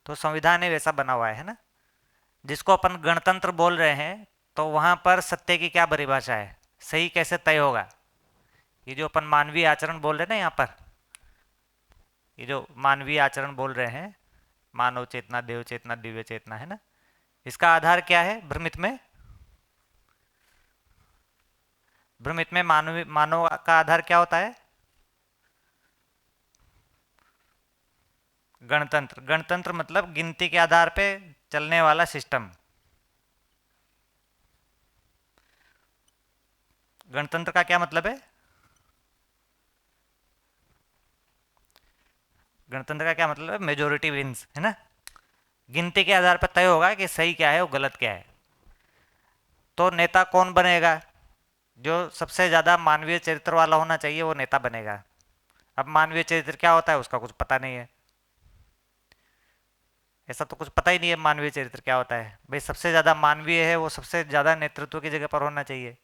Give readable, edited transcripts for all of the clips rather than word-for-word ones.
तो संविधान ही वैसा बना हुआ है ना। जिसको अपन गणतंत्र बोल रहे हैं, तो वहां पर सत्य की क्या परिभाषा है, सही कैसे तय होगा। ये जो अपन मानवीय आचरण बोल रहे हैं ना यहाँ पर, ये जो मानवीय आचरण बोल रहे हैं, मानव चेतना, देव चेतना, दिव्य चेतना, है ना, इसका आधार क्या है भ्रमित में। भ्रमित में मानव का आधार क्या होता है। गणतंत्र। गणतंत्र मतलब गिनती के आधार पे चलने वाला सिस्टम। गणतंत्र का क्या मतलब है। गणतंत्र का क्या मतलब है, मेजोरिटी विंस, है ना। गिनती के आधार पर तय होगा कि सही क्या है और गलत क्या है। तो नेता कौन बनेगा, जो सबसे ज़्यादा मानवीय चरित्र वाला होना चाहिए वो नेता बनेगा। अब मानवीय चरित्र क्या होता है उसका कुछ पता नहीं है। ऐसा तो कुछ पता ही नहीं है मानवीय चरित्र क्या होता है। भाई सबसे ज़्यादा मानवीय है वो सबसे ज़्यादा नेतृत्व की जगह पर होना चाहिए।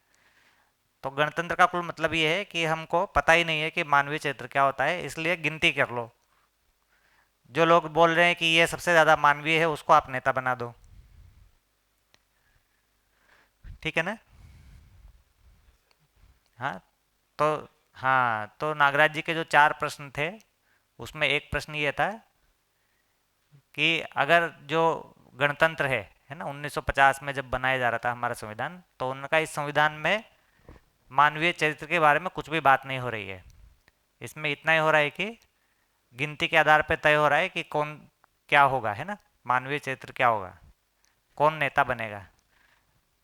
तो गणतंत्र का कुल मतलब ये है कि हमको पता ही नहीं है कि मानवीय चरित्र क्या होता है, इसलिए गिनती कर लो। जो लोग बोल रहे हैं कि ये सबसे ज़्यादा मानवीय है उसको आप नेता बना दो। ठीक है ना। हाँ तो हाँ, तो नागराज जी के जो 4 प्रश्न थे उसमें एक प्रश्न ये था कि अगर जो गणतंत्र है ना, 1950 में जब बनाया जा रहा था हमारा संविधान, तो उनका इस संविधान में मानवीय चरित्र के बारे में कुछ भी बात नहीं हो रही है। इसमें इतना ही हो रहा है कि गिनती के आधार पर तय हो रहा है कि कौन क्या होगा, है ना, मानवीय चरित्र क्या होगा, कौन नेता बनेगा।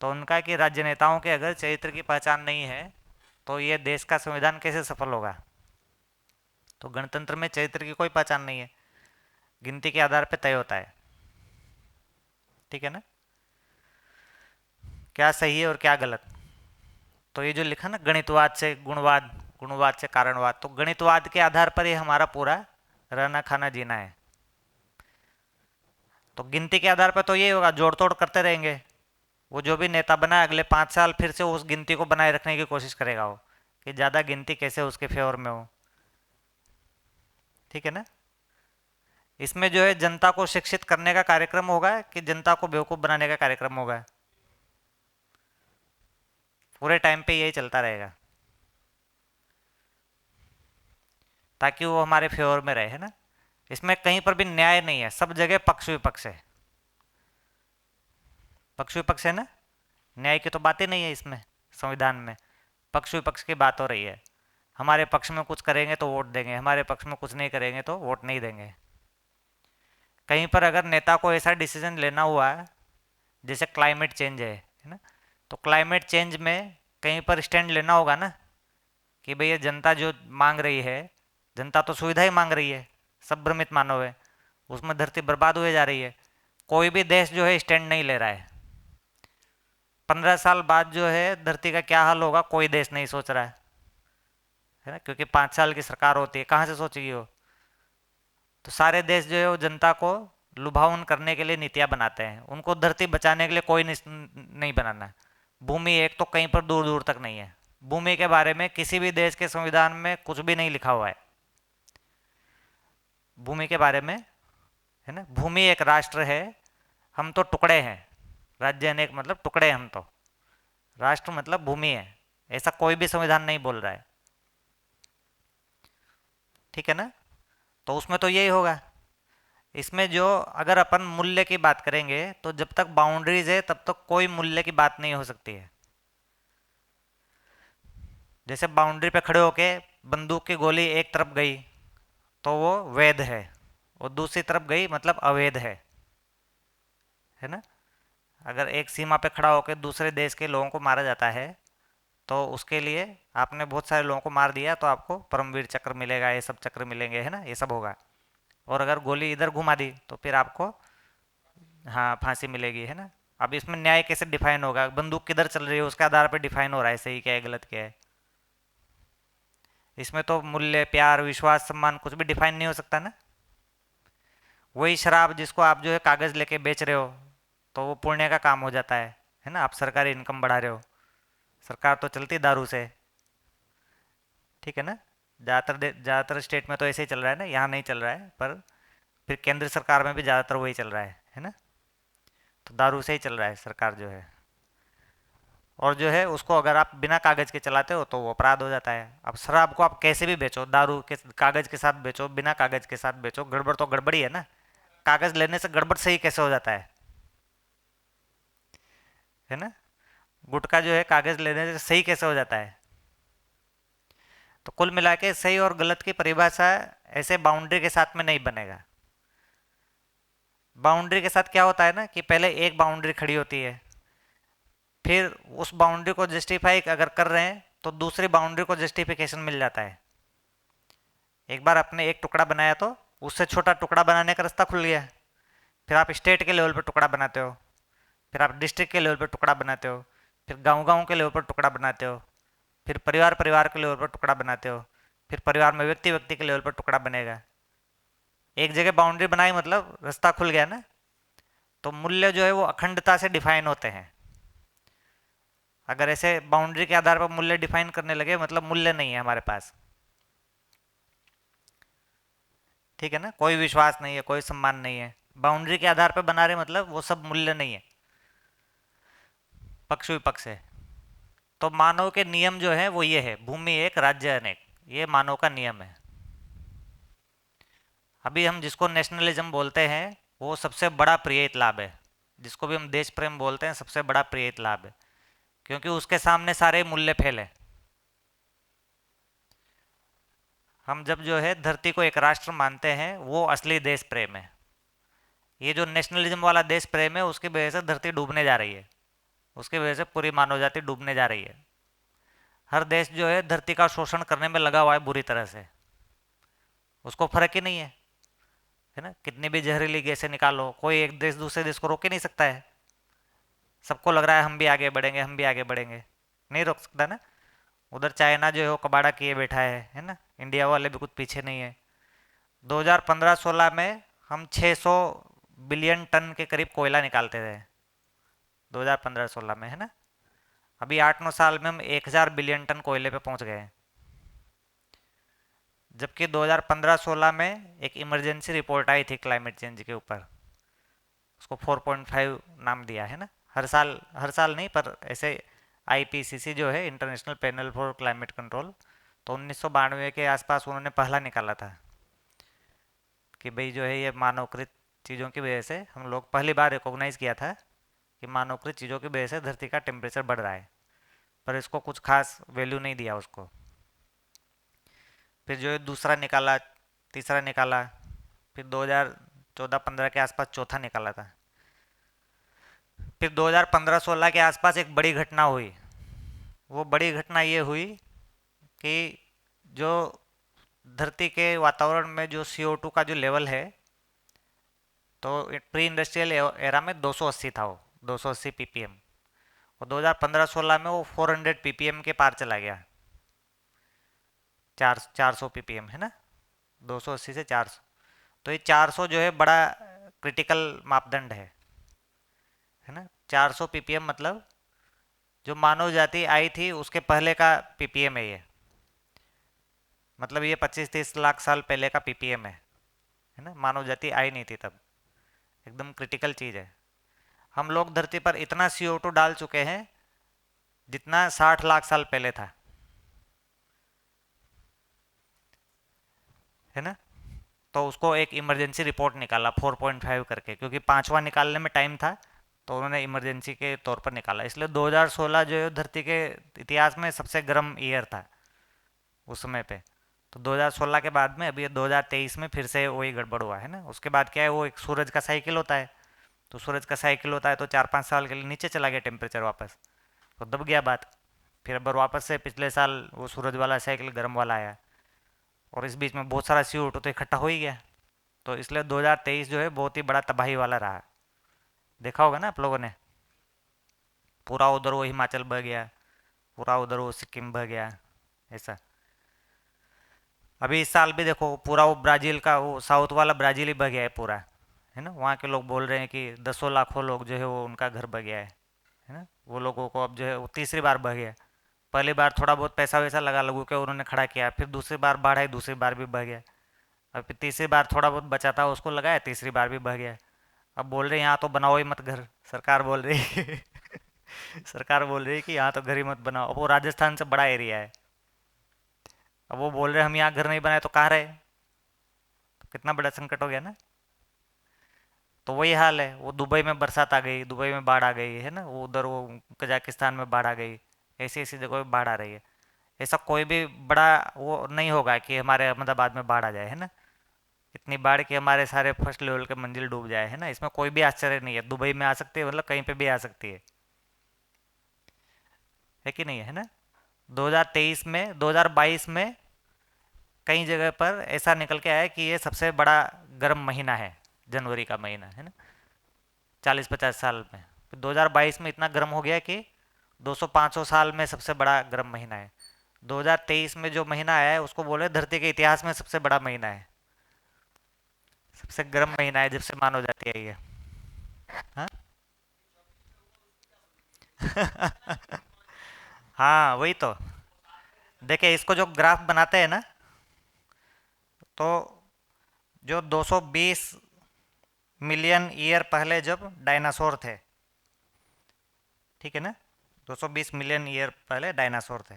तो उनका कि राज्य नेताओं के अगर चरित्र की पहचान नहीं है तो ये देश का संविधान कैसे सफल होगा। तो गणतंत्र में चरित्र की कोई पहचान नहीं है, गिनती के आधार पर तय होता है। ठीक है ना। क्या सही है और क्या गलत। तो ये जो लिखा ना, गणितवाद से गुणवाद, गुणवाद से कारणवाद, तो गणितवाद के आधार पर ये हमारा पूरा रहना खाना जीना है। तो गिनती के आधार पर तो ये होगा, जोड़ तोड़ करते रहेंगे। वो जो भी नेता बना अगले 5 साल फिर से उस गिनती को बनाए रखने की कोशिश करेगा वो, कि ज़्यादा गिनती कैसे उसके फेवर में हो। ठीक है ना। इसमें जो है जनता को शिक्षित करने का कार्यक्रम होगा कि जनता को बेवकूफ़ बनाने का कार्यक्रम होगा। पूरे टाइम पे यही चलता रहेगा ताकि वो हमारे फेवर में रहे, है ना। इसमें कहीं पर भी न्याय नहीं है, सब जगह पक्ष विपक्ष है। पक्ष विपक्ष है ना, न्याय की तो बात ही नहीं है इसमें। संविधान में पक्ष विपक्ष की बात हो रही है। हमारे पक्ष में कुछ करेंगे तो वोट देंगे, हमारे पक्ष में कुछ नहीं करेंगे तो वोट नहीं देंगे। कहीं पर अगर नेता को ऐसा डिसीजन लेना हुआ है, जैसे क्लाइमेट चेंज है ना, तो क्लाइमेट चेंज में कहीं पर स्टैंड लेना होगा ना, कि भई ये जनता जो मांग रही है, जनता तो सुविधा ही मांग रही है, सब भ्रमित मानव है, उसमें धरती बर्बाद हुए जा रही है। कोई भी देश जो है स्टैंड नहीं ले रहा है। 15 साल बाद जो है धरती का क्या हाल होगा कोई देश नहीं सोच रहा है ना, क्योंकि 5 साल की सरकार होती है, कहाँ से सोचेगी वो। तो सारे देश जो है वो जनता को लुभावन करने के लिए नीतियां बनाते हैं, उनको धरती बचाने के लिए कोई नहीं बनाना। भूमि एक तो कहीं पर दूर दूर तक नहीं है। भूमि के बारे में किसी भी देश के संविधान में कुछ भी नहीं लिखा हुआ है भूमि के बारे में, है ना। भूमि एक राष्ट्र है, हम तो टुकड़े हैं। राज्य अनेक मतलब टुकड़े, हम तो राष्ट्र मतलब भूमि है, ऐसा कोई भी संविधान नहीं बोल रहा है। ठीक है ना। तो उसमें तो यही होगा। इसमें जो अगर अपन मूल्य की बात करेंगे तो जब तक बाउंड्रीज है तब तक कोई मूल्य की बात नहीं हो सकती है। जैसे बाउंड्री पे खड़े होके बंदूक की गोली एक तरफ गई तो वो वैध है, और दूसरी तरफ गई मतलब अवैध है ना। अगर एक सीमा पे खड़ा होकर दूसरे देश के लोगों को मारा जाता है तो उसके लिए आपने बहुत सारे लोगों को मार दिया तो आपको परमवीर चक्र मिलेगा, ये सब चक्र मिलेंगे, है ना, ये सब होगा। और अगर गोली इधर घुमा दी तो फिर आपको, हाँ, फांसी मिलेगी, है ना। अब इसमें न्याय कैसे डिफाइन होगा, बंदूक किधर चल रही है उसके आधार पर डिफाइन हो रहा है सही क्या है गलत क्या है। इसमें तो मूल्य, प्यार, विश्वास, सम्मान कुछ भी डिफाइन नहीं हो सकता ना। वही शराब जिसको आप जो है कागज लेके बेच रहे हो तो वो पुण्य का काम हो जाता है ना, आप सरकारी इनकम बढ़ा रहे हो। सरकार तो चलती दारू से। ठीक है ना। ज़्यादातर स्टेट में तो ऐसे ही चल रहा है ना, यहाँ नहीं चल रहा है पर फिर केंद्र सरकार में भी ज़्यादातर वही चल रहा है ना। तो दारू से ही चल रहा है सरकार जो है। और जो है उसको अगर आप बिना कागज़ के चलाते हो तो वो अपराध हो जाता है। अब शराब को आप कैसे भी बेचो, दारू के कागज़ के साथ बेचो, बिना कागज़ के साथ बेचो, गड़बड़ तो गड़बड़ी है ना। कागज़ लेने से गड़बड़ सही कैसे हो जाता है ना। गुटखा जो है कागज़ लेने से सही कैसे हो जाता है। तो कुल मिला के सही और गलत की परिभाषा ऐसे बाउंड्री के साथ में नहीं बनेगा। बाउंड्री के साथ क्या होता है ना कि पहले एक बाउंड्री खड़ी होती है, फिर उस बाउंड्री को जस्टिफाई अगर कर रहे हैं तो दूसरी बाउंड्री को जस्टिफिकेशन मिल जाता है। एक बार आपने एक टुकड़ा बनाया तो उससे छोटा टुकड़ा बनाने का रास्ता खुल गया। फिर आप स्टेट के लेवल पर टुकड़ा बनाते हो, फिर आप डिस्ट्रिक्ट के लेवल पर टुकड़ा बनाते हो, फिर गांव गांव के लेवल पर टुकड़ा बनाते हो, फिर परिवार परिवार के लेवल पर टुकड़ा बनाते हो, फिर परिवार में व्यक्ति व्यक्ति के लेवल पर टुकड़ा बनेगा। एक जगह बाउंड्री बनाई मतलब रास्ता खुल गया ना। तो मूल्य जो है वो अखंडता से डिफाइन होते हैं। अगर ऐसे बाउंड्री के आधार पर मूल्य डिफाइन करने लगे मतलब मूल्य नहीं है हमारे पास। ठीक है ना, कोई विश्वास नहीं है, कोई सम्मान नहीं है। बाउंड्री के आधार पर बना रहे मतलब वो सब मूल्य नहीं है, पक्ष विपक्ष है। तो मानव के नियम जो है वो ये है, भूमि एक राज्य अनेक, ये मानव का नियम है। अभी हम जिसको नेशनलिज्म बोलते हैं वो सबसे बड़ा प्रियत लाभ है। जिसको भी हम देश प्रेम बोलते हैं सबसे बड़ा प्रियत लाभ है, क्योंकि उसके सामने सारे मूल्य फैले। हम जब जो है धरती को एक राष्ट्र मानते हैं वो असली देश प्रेम है। ये जो नेशनलिज्म वाला देश प्रेम है उसकी वजह से धरती डूबने जा रही है, उसकी वजह से पूरी मानव जाति डूबने जा रही है। हर देश जो है धरती का शोषण करने में लगा हुआ है बुरी तरह से, उसको फर्क ही नहीं है ना। कितनी भी जहरीली गैसें निकालो, कोई एक देश दूसरे देश को रोक ही नहीं सकता है। सबको लग रहा है हम भी आगे बढ़ेंगे, हम भी आगे बढ़ेंगे, नहीं रोक सकता ना। उधर चाइना जो है वो कबाड़ा किए बैठा है ना। इंडिया वाले भी कुछ पीछे नहीं है। 2015-16 में हम 600 बिलियन टन के करीब कोयला निकालते थे, 2015-16 में, है ना। अभी 8-9 साल में हम 1000 बिलियन टन कोयले पे पहुंच गए हैं। जबकि 2015-16 में एक इमरजेंसी रिपोर्ट आई थी क्लाइमेट चेंज के ऊपर, उसको 4.5 नाम दिया है ना। हर साल नहीं पर ऐसे आईपीसीसी जो है, international panel for climate control, तो 1992 के आसपास उन्होंने पहला निकाला था कि भाई जो है ये मानवकृत चीज़ों की वजह से, हम लोग पहली बार रिकॉग्नाइज़ किया था कि मानवकृत चीज़ों की वजह से धरती का टेम्परेचर बढ़ रहा है, पर इसको कुछ खास वैल्यू नहीं दिया उसको। फिर जो है दूसरा निकाला, तीसरा निकाला, फिर 2014-15 के आसपास चौथा निकाला था। फिर 2015-16 के आसपास एक बड़ी घटना हुई। वो बड़ी घटना ये हुई कि जो धरती के वातावरण में जो CO2 का जो लेवल है, तो प्री इंडस्ट्रियल एरा में 280 था, वो 280 ppm, और 2015-16 में वो 400 ppm के पार चला गया। 400 ppm है ना, 280 से 400। तो ये 400 जो है बड़ा क्रिटिकल मापदंड है ना। 400 ppm मतलब जो मानव जाति आई थी उसके पहले का ppm है ये। मतलब ये 25-30 लाख साल पहले का ppm है ना। मानव जाति आई नहीं थी तब, एकदम क्रिटिकल चीज़ है। हम लोग धरती पर इतना CO2 डाल चुके हैं जितना 60 लाख साल पहले था, है ना। तो उसको एक इमरजेंसी रिपोर्ट निकाला 4.5 करके, क्योंकि पांचवा निकालने में टाइम था तो उन्होंने इमरजेंसी के तौर पर निकाला। इसलिए 2016 जो है धरती के इतिहास में सबसे गर्म ईयर था उस समय पे। तो 2016 के बाद में अभी 2023 में फिर से वही गड़बड़ हुआ है ना। उसके बाद क्या है, वो एक सूरज का साइकिल होता है, तो सूरज का साइकिल होता है तो 4-5 साल के लिए नीचे चला गया टेम्परेचर वापस, तो दब गया बात। फिर अब वापस से पिछले साल वो सूरज वाला साइकिल गर्म वाला आया, और इस बीच में बहुत सारा CO2 तो इकट्ठा हो ही गया। तो इसलिए 2023 जो है बहुत ही बड़ा तबाही वाला रहा। देखा होगा ना आप लोगों ने, पूरा उधर वो हिमाचल बह गया, पूरा उधर वो सिक्किम बह गया, ऐसा। अभी इस साल भी देखो पूरा वो ब्राज़ील का वो साउथ वाला ब्राज़ील ही बह गया है पूरा, है ना। वहाँ के लोग बोल रहे हैं कि दसों लाखों लोग जो है वो उनका घर बह गया है ना। वो लोगों को अब जो है वो तीसरी बार बह गया। पहली बार थोड़ा बहुत पैसा वैसा लगा लगू के उन्होंने खड़ा किया, फिर दूसरी बार बाढ़ आई, दूसरी बार भी बह गया। अब तीसरी बार थोड़ा बहुत बचा था उसको लगाया, तीसरी बार भी बह गया। अब बोल रहे यहाँ तो बनाओ ही मत घर, सरकार बोल रही है सरकार बोल रही है कि यहाँ तो घर ही मत बनाओ। अब वो राजस्थान से बड़ा एरिया है, अब वो बोल रहे हैं हम यहाँ घर नहीं बनाए तो कहाँ रहे, तो कितना बड़ा संकट हो गया ना। तो वही हाल है, वो दुबई में बरसात आ गई, दुबई में बाढ़ आ गई है ना, वो उधर वो कजाकिस्तान में बाढ़ आ गई, ऐसी ऐसी जगह पे बाढ़ आ रही है। ऐसा कोई भी बड़ा वो नहीं होगा कि हमारे अहमदाबाद में बाढ़ आ जाए, है ना, इतनी बाढ़ कि हमारे सारे फर्स्ट लेवल के मंजिल डूब जाए, है ना। इसमें कोई भी आश्चर्य नहीं है, दुबई में आ सकती है, मतलब कहीं पे भी आ सकती है कि नहीं है ना। 2023 में 2022 में कई जगह पर ऐसा निकल के आया कि ये सबसे बड़ा गर्म महीना है, जनवरी का महीना, है ना, 40-50 साल में। फिर 2022 में इतना गर्म हो गया कि 200-500 साल में सबसे बड़ा गर्म महीना है। 2023 में जो महीना आया है उसको बोले धरती के इतिहास में सबसे बड़ा महीना है, सबसे गर्म महीना है जब से मानो जाती है ये। हाँ हाँ वही तो। देखिए इसको जो ग्राफ बनाते हैं ना, तो जो 220 मिलियन ईयर पहले जब डायनासोर थे, ठीक है ना, 220 मिलियन ईयर पहले डायनासोर थे,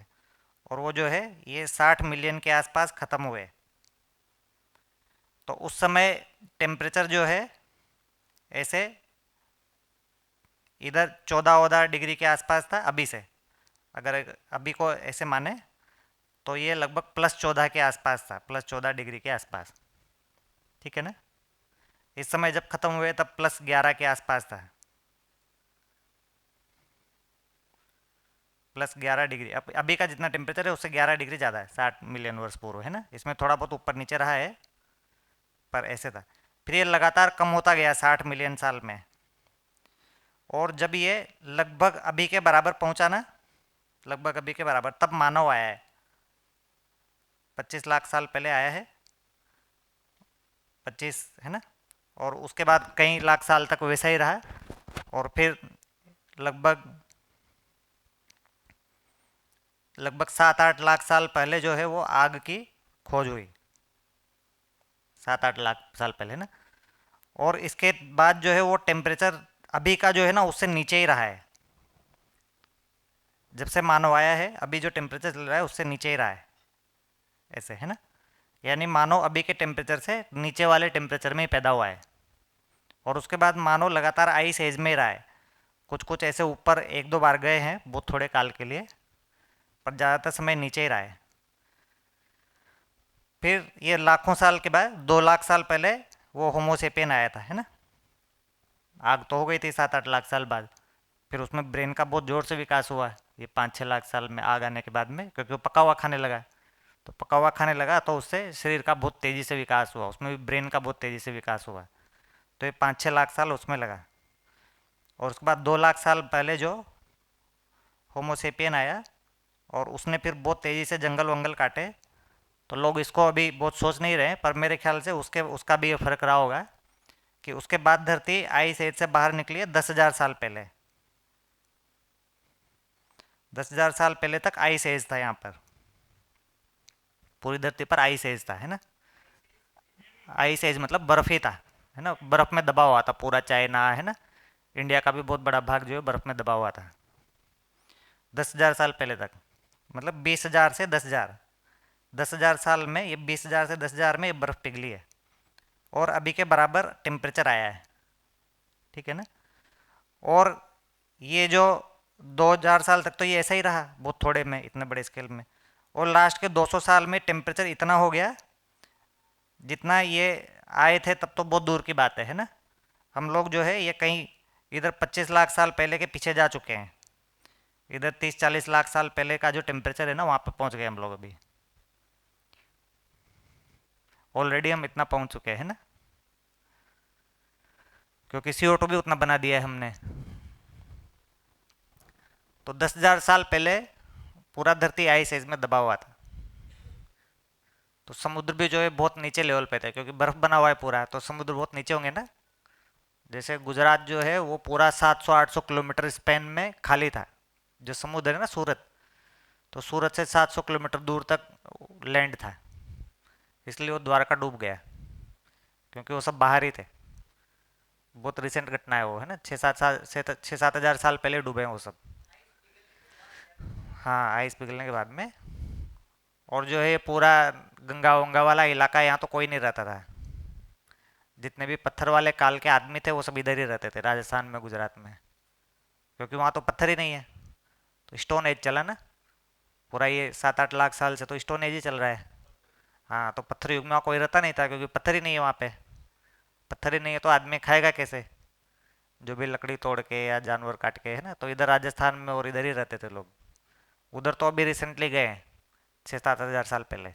और वो जो है ये 60 मिलियन के आसपास ख़त्म हुए। तो उस समय टेम्परेचर जो है ऐसे इधर 14-14 डिग्री के आसपास था अभी से, अगर अभी को ऐसे माने तो ये लगभग +14 के आसपास था, +14 डिग्री के आसपास, ठीक है ना। इस समय जब ख़त्म हुए तब +11 के आसपास था, +11 डिग्री। अब अभी का जितना टेम्परेचर है उससे 11 डिग्री ज़्यादा है, 60 मिलियन वर्ष पूर्व, है ना। इसमें थोड़ा बहुत ऊपर नीचे रहा है, पर ऐसे था। फिर ये लगातार कम होता गया 60 मिलियन साल में, और जब ये लगभग अभी के बराबर पहुंचा ना, लगभग अभी के बराबर, तब मानव आया है। 25 लाख साल पहले आया है, 25, है ना। और उसके बाद कई लाख साल तक वैसा ही रहा, और फिर लगभग लगभग 7-8 लाख साल पहले जो है वो आग की खोज हुई, 7-8 लाख साल पहले ना। और इसके बाद जो है वो टेम्परेचर अभी का जो है ना उससे नीचे ही रहा है, जब से मानव आया है अभी जो टेम्परेचर चल रहा है उससे नीचे ही रहा है, ऐसे, है ना। यानी मानव अभी के टेम्परेचर से नीचे वाले टेम्परेचर में ही पैदा हुआ है, और उसके बाद मानव लगातार आइस एज में ही रहा है। कुछ कुछ ऐसे ऊपर 1-2 बार गए हैं बहुत थोड़े काल के लिए, पर ज़्यादातर समय नीचे ही रहा है। फिर ये लाखों साल के बाद 2 लाख साल पहले वो होमोसेपियन आया था, है ना। आग तो हो गई थी 7-8 लाख साल बाद, फिर उसमें ब्रेन का बहुत ज़ोर से विकास हुआ, ये 5-6 लाख साल में आग आने के बाद में, क्योंकि वो पका हुआ खाने लगा। तो पका हुआ खाने लगा तो उससे शरीर का बहुत तेज़ी से विकास हुआ, उसमें भी ब्रेन का बहुत तेज़ी से विकास हुआ। तो ये 5-6 लाख साल उसमें लगा, और उसके बाद 2 लाख साल पहले जो होमोसेपियन आया, और उसने फिर बहुत तेज़ी से जंगल वंगल काटे। तो लोग इसको अभी बहुत सोच नहीं रहे, पर मेरे ख्याल से उसके उसका भी ये फर्क रहा होगा कि उसके बाद धरती आइस एज से बाहर निकली है 10,000 साल पहले। 10,000 साल पहले तक आइस एज था यहाँ पर, पूरी धरती पर आइस एज था, है ना। आइस एज मतलब बर्फ ही था, है ना, बर्फ में दबा हुआ था पूरा चाइना, है ना। इंडिया का भी बहुत बड़ा भाग जो है बर्फ में दबा हुआ था 10,000 साल पहले तक। मतलब 20,000 से 10,000, 10,000 साल में ये 20,000 से 10,000 में ये बर्फ़ पिघली है, और अभी के बराबर टेम्परेचर आया है, ठीक है ना। और ये जो 2,000 साल तक तो ये ऐसा ही रहा बहुत थोड़े में, इतने बड़े स्केल में, और लास्ट के 200 साल में टेम्परेचर इतना हो गया जितना ये आए थे तब तो बहुत दूर की बात है ना। हम लोग जो है ये कहीं इधर 25 लाख साल पहले के पीछे जा चुके हैं, इधर 30-40 लाख साल पहले का जो टेम्परेचर है ना वहाँ पे पहुँच गए हम लोग अभी, ऑलरेडी हम इतना पहुँच चुके हैं ना, क्योंकि CO2 भी उतना बना दिया है हमने। तो 10,000 साल पहले पूरा धरती आइस एज में दबा हुआ था, तो समुद्र भी जो है बहुत नीचे लेवल पे था, क्योंकि बर्फ बना हुआ है पूरा, तो समुद्र बहुत नीचे होंगे ना। जैसे गुजरात जो है वो पूरा 700-800 किलोमीटर स्पेन में खाली था, जो समुद्र है ना सूरत, तो सूरत से 700 किलोमीटर दूर तक लैंड था, इसलिए वो द्वारका डूब गया, क्योंकि वो सब बाहर ही थे। बहुत रिसेंट घटना है वो, है ना, 6-7 साल से, 6-7 हज़ार साल पहले डूबे हैं वो सब। हाँ, आइस पिघलने के बाद में। और जो है ये पूरा गंगा वंगा वाला इलाका, यहाँ तो कोई नहीं रहता था। जितने भी पत्थर वाले काल के आदमी थे वो सब इधर ही रहते थे, राजस्थान में, गुजरात में, क्योंकि वहाँ तो पत्थर ही नहीं है। तो स्टोन एज चला ना, पूरा ये 7-8 लाख साल से तो स्टोन एज ही चल रहा है। हाँ, तो पत्थर युग में वहाँ कोई रहता नहीं था, क्योंकि पत्थर ही नहीं है वहाँ पे। पत्थर ही नहीं है तो आदमी खाएगा कैसे, जो भी लकड़ी तोड़ के या जानवर काट के, है ना। तो इधर राजस्थान में और इधर ही रहते थे लोग। उधर तो अभी रिसेंटली गए हैं, 6-7 हज़ार साल पहले।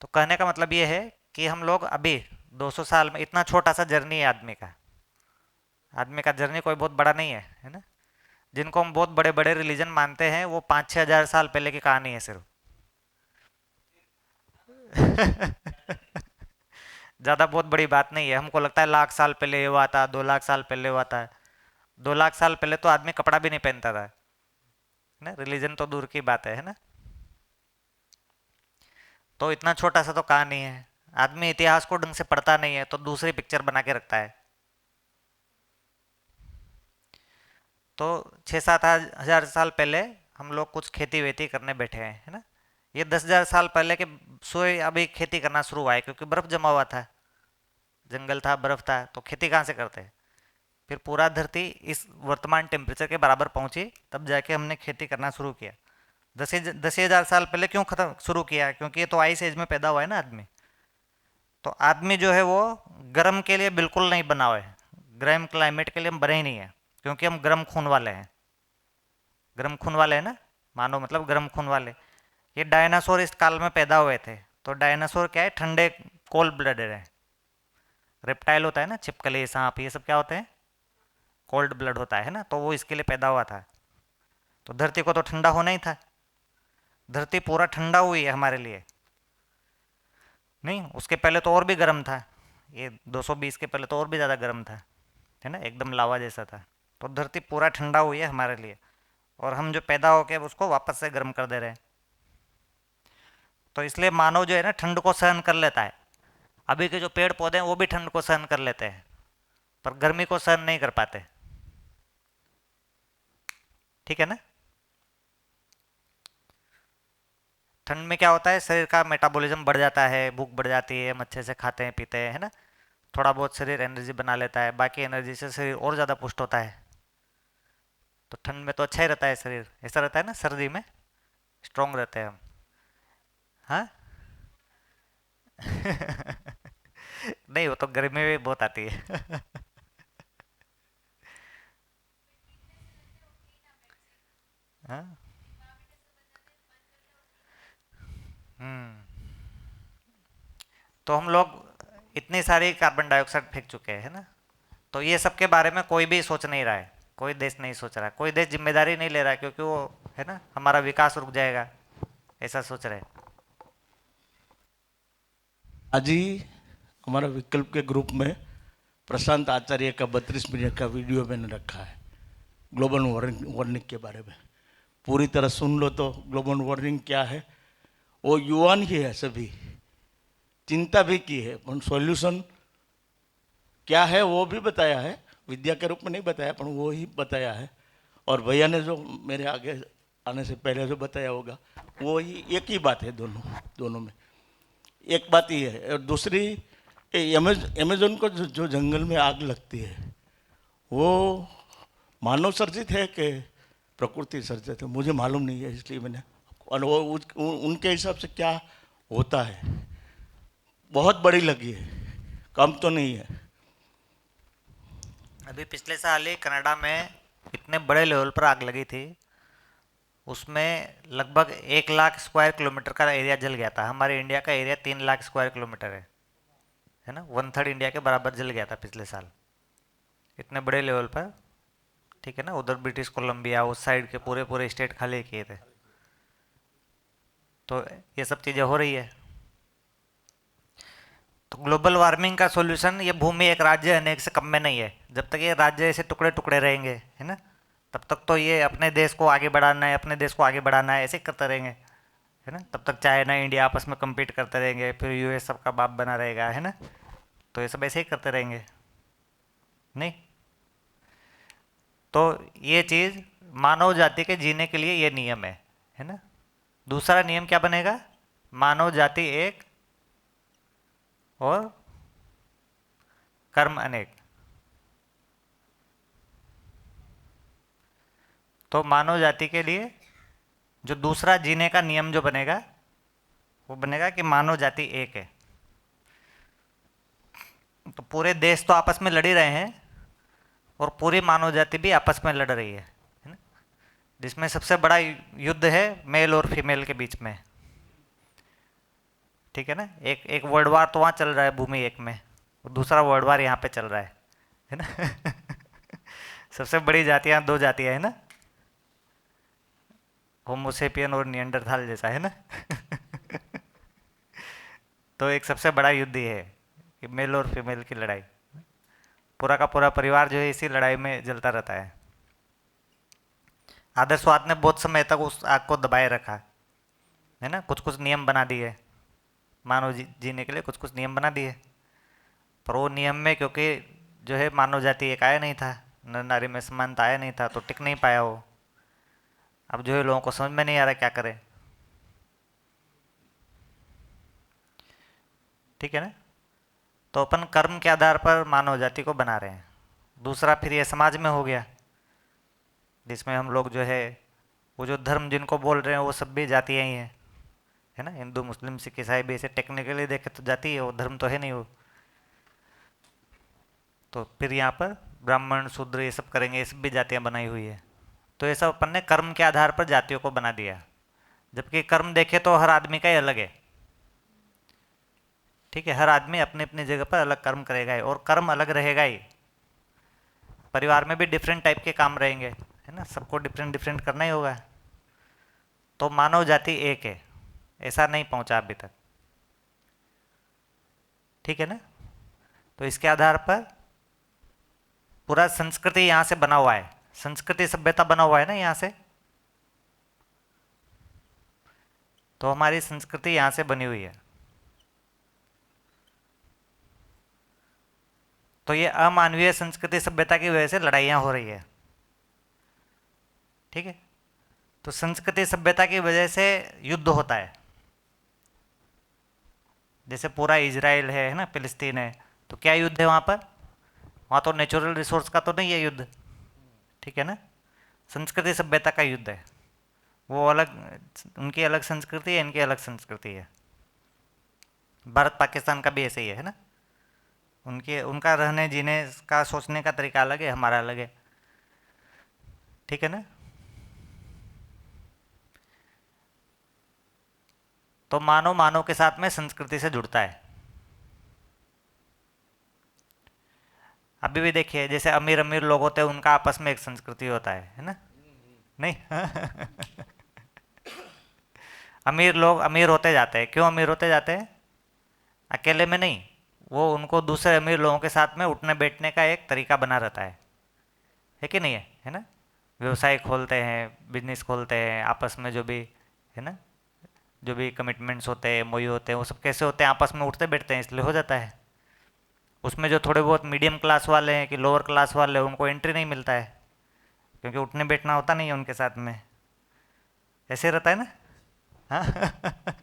तो कहने का मतलब ये है कि हम लोग अभी 200 साल में, इतना छोटा सा जर्नी है आदमी का। आदमी का जर्नी कोई बहुत बड़ा नहीं है ना। जिनको हम बहुत बड़े बड़े रिलीजन मानते हैं, वो 5-6 हज़ार साल पहले की कहानी है सिर्फ। ज़्यादा बहुत बड़ी बात नहीं है। हमको लगता है लाख साल पहले ये हुआ था, 2 लाख साल पहले हुआ था। 2 लाख साल पहले तो आदमी कपड़ा भी नहीं पहनता था, है ना। रिलीजन तो दूर की बात है ना। तो इतना छोटा सा तो कहानी है। आदमी इतिहास को ढंग से पढ़ता नहीं है, तो दूसरी पिक्चर बना के रखता है। तो 6-7 हज़ार साल पहले हम लोग कुछ खेती वेती करने बैठे हैं, है ना। ये 10 हज़ार साल पहले के सोए अभी खेती करना शुरू हुआ है, क्योंकि बर्फ जमा हुआ था, जंगल था, बर्फ था, तो खेती कहाँ से करते हैं। फिर पूरा धरती इस वर्तमान टेम्परेचर के बराबर पहुंची, तब जाके हमने खेती करना शुरू किया। 10 ही हज़ार साल पहले क्यों खत्म शुरू किया, क्योंकि ये तो आइस एज में पैदा हुआ है ना आदमी। तो आदमी जो है वो गर्म के लिए बिल्कुल नहीं बना हुआ है। गर्म क्लाइमेट के लिए हम बने ही नहीं है, क्योंकि हम गर्म खून वाले हैं। गर्म खून वाले हैं ना, मानो मतलब गर्म खून वाले। ये डायनासोर इस काल में पैदा हुए थे। तो डायनासोर क्या है, ठंडे, कोल्ड ब्लडेड है। रेप्टाइल होता है ना, छिपकली, सांप, ये सब क्या होते हैं, कोल्ड ब्लड होता है ना। तो वो इसके लिए पैदा हुआ था। तो धरती को तो ठंडा होना ही था। धरती पूरा ठंडा हुई है हमारे लिए। नहीं, उसके पहले तो और भी गर्म था। ये 220 के पहले तो और भी ज़्यादा गर्म था, है ना, एकदम लावा जैसा था। तो धरती पूरा ठंडा हुई है हमारे लिए, और हम जो पैदा होके उसको वापस से गर्म कर दे रहे हैं। तो इसलिए मानव जो है ना, ठंड को सहन कर लेता है। अभी के जो पेड़ पौधे हैं वो भी ठंड को सहन कर लेते हैं, पर गर्मी को सहन नहीं कर पाते। ठीक है ना। ठंड में क्या होता है, शरीर का मेटाबॉलिज्म बढ़ जाता है, भूख बढ़ जाती है, हम अच्छे से खाते हैं पीते हैं, है ना। थोड़ा बहुत शरीर एनर्जी बना लेता है, बाकी एनर्जी से शरीर और ज़्यादा पुष्ट होता है। तो ठंड में तो अच्छा ही रहता है शरीर, ऐसा रहता है ना, सर्दी में स्ट्रोंग रहते हैं हम। हाँ। नहीं, वो तो गर्मी में बहुत आती है। हाँ। हम्म। तो हम लोग इतनी सारी कार्बन डाइऑक्साइड फेंक चुके हैं, है ना। तो ये सब के बारे में कोई भी सोच नहीं रहा है, कोई देश नहीं सोच रहा है, कोई देश जिम्मेदारी नहीं ले रहा है, क्योंकि वो, है ना, हमारा विकास रुक जाएगा, ऐसा सोच रहे हैं। आज ही हमारा विकल्प के ग्रुप में प्रशांत आचार्य का 32 मिनट का वीडियो मैंने रखा है ग्लोबल वार्मिंग के बारे में। पूरी तरह सुन लो तो ग्लोबल वार्मिंग क्या है, वो युवान ही है, सभी चिंता भी की है, पर सॉल्यूशन क्या है वो भी बताया है। विद्या के रूप में नहीं बताया, पर वो ही बताया है। और भैया ने जो मेरे आगे आने से पहले जो बताया होगा, वो ही एक ही बात है दोनों दोनों में। एक बात ये है, और दूसरी अमेजोन को जो जंगल में आग लगती है, वो मानव सर्जित है कि प्रकृति सर्जित है, मुझे मालूम नहीं है, इसलिए मैंने। और वो उनके हिसाब से क्या होता है, बहुत बड़ी लगी है, कम तो नहीं है। अभी पिछले साल ही कनाडा में इतने बड़े लेवल पर आग लगी थी, उसमें लगभग 1 लाख स्क्वायर किलोमीटर का एरिया जल गया था। हमारे इंडिया का एरिया 3 लाख स्क्वायर किलोमीटर है ना। 1/3 इंडिया के बराबर जल गया था पिछले साल, इतने बड़े लेवल पर। ठीक है ना, उधर ब्रिटिश कोलंबिया उस साइड के पूरे पूरे स्टेट खाली किए थे। तो ये सब चीज़ें हो रही है। तो ग्लोबल वार्मिंग का सॉल्यूशन, ये भूमि एक राज्य अनेक से कम में नहीं है। जब तक ये राज्य ऐसे टुकड़े टुकड़े रहेंगे, है ना, तब तक तो ये अपने देश को आगे बढ़ाना है, अपने देश को आगे बढ़ाना है, ऐसे करते रहेंगे, है ना। तब तक चाइना इंडिया आपस में compete करते रहेंगे, फिर यूएस सबका बाप बना रहेगा, है ना। तो ये सब ऐसे ही करते रहेंगे, नहीं। तो ये चीज़ मानव जाति के जीने के लिए ये नियम है ना। दूसरा नियम क्या बनेगा? मानव जाति एक और कर्म अनेक। तो मानव जाति के लिए जो दूसरा जीने का नियम जो बनेगा, वो बनेगा कि मानव जाति एक है। तो पूरे देश तो आपस में लड़ ही रहे हैं, और पूरी मानव जाति भी आपस में लड़ रही है ना। जिसमें सबसे बड़ा युद्ध है मेल और फीमेल के बीच में, ठीक है ना। एक एक वर्ल्ड वार तो वहाँ चल रहा है भूमि एक में, और दूसरा वर्ल्ड वार यहाँ पे चल रहा है ना। सबसे बड़ी जातियाँ दो जातियाँ है ना, होमोसेपियन और नियंडरथाल जैसा, है ना। तो एक सबसे बड़ा युद्ध ये है कि मेल और फीमेल की लड़ाई। पूरा का पूरा परिवार जो है इसी लड़ाई में जलता रहता है। आदर्शवाद ने बहुत समय तक उस आग को दबाए रखा, है ना। कुछ कुछ नियम बना दिए मानव जीने के लिए, कुछ कुछ नियम बना दिए, पर वो नियम में क्योंकि जो है मानव जाति एक आया नहीं था, नर नारी में समानता आया नहीं था, तो टिक नहीं पाया वो। अब जो है लोगों को समझ में नहीं आ रहा क्या करें, ठीक है ना। तो अपन कर्म के आधार पर मानव जाति को बना रहे हैं। दूसरा फिर ये समाज में हो गया, जिसमें हम लोग जो है वो जो धर्म जिनको बोल रहे हैं वो सब भी जातियाँ ही हैं, है ना। हिंदू मुस्लिम सिख ईसाई भी ऐसे टेक्निकली देखे तो जाति है, वो धर्म तो है नहीं वो। तो फिर यहाँ पर ब्राह्मण शूद्र ये सब करेंगे, ये सब भी जातियाँ बनाई हुई है। तो ये सब अपन ने कर्म के आधार पर जातियों को बना दिया, जबकि कर्म देखे तो हर आदमी का ही अलग है, ठीक है। हर आदमी अपने अपनी जगह पर अलग कर्म करेगा ही, और कर्म अलग रहेगा ही। परिवार में भी डिफरेंट टाइप के काम रहेंगे, है ना, सबको डिफरेंट डिफरेंट करना ही होगा। तो मानव जाति एक है, ऐसा नहीं पहुंचा अभी तक, ठीक है ना। तो इसके आधार पर पूरा संस्कृति यहाँ से बना हुआ है, संस्कृति सभ्यता बना हुआ है ना यहाँ से। तो हमारी संस्कृति यहाँ से बनी हुई है। तो ये अमानवीय संस्कृति सभ्यता की वजह से लड़ाइयाँ हो रही है, ठीक है। तो संस्कृति सभ्यता की वजह से युद्ध होता है। जैसे पूरा इजराइल है ना, फिलिस्तीन है, तो क्या युद्ध है वहाँ पर? वहाँ तो नेचुरल रिसोर्स का तो नहीं है युद्ध, ठीक है ना। संस्कृति सभ्यता का युद्ध है, वो अलग, उनकी अलग संस्कृति है, इनकी अलग संस्कृति है। भारत पाकिस्तान का भी ऐसे ही है ना। उनका रहने जीने का सोचने का तरीका अलग है, हमारा अलग है, ठीक है ना। तो मानव मानव के साथ में संस्कृति से जुड़ता है। अभी भी देखिए, जैसे अमीर अमीर लोग होते हैं, उनका आपस में एक संस्कृति होता है ना, नहीं। अमीर लोग अमीर होते जाते हैं, क्यों अमीर होते जाते हैं? अकेले में नहीं, वो उनको दूसरे अमीर लोगों के साथ में उठने बैठने का एक तरीका बना रहता है कि नहीं है ना। व्यवसाय खोलते हैं, बिजनेस खोलते हैं, आपस में जो भी है ना, जो भी कमिटमेंट्स होते हैं, मोयू होते हैं, वो सब कैसे होते हैं? आपस में उठते बैठते हैं, इसलिए हो जाता है। उसमें जो थोड़े बहुत मीडियम क्लास वाले हैं कि लोअर क्लास वाले, उनको एंट्री नहीं मिलता है, क्योंकि उठने बैठना होता नहीं है उनके साथ में, ऐसे रहता है ना। हाँ।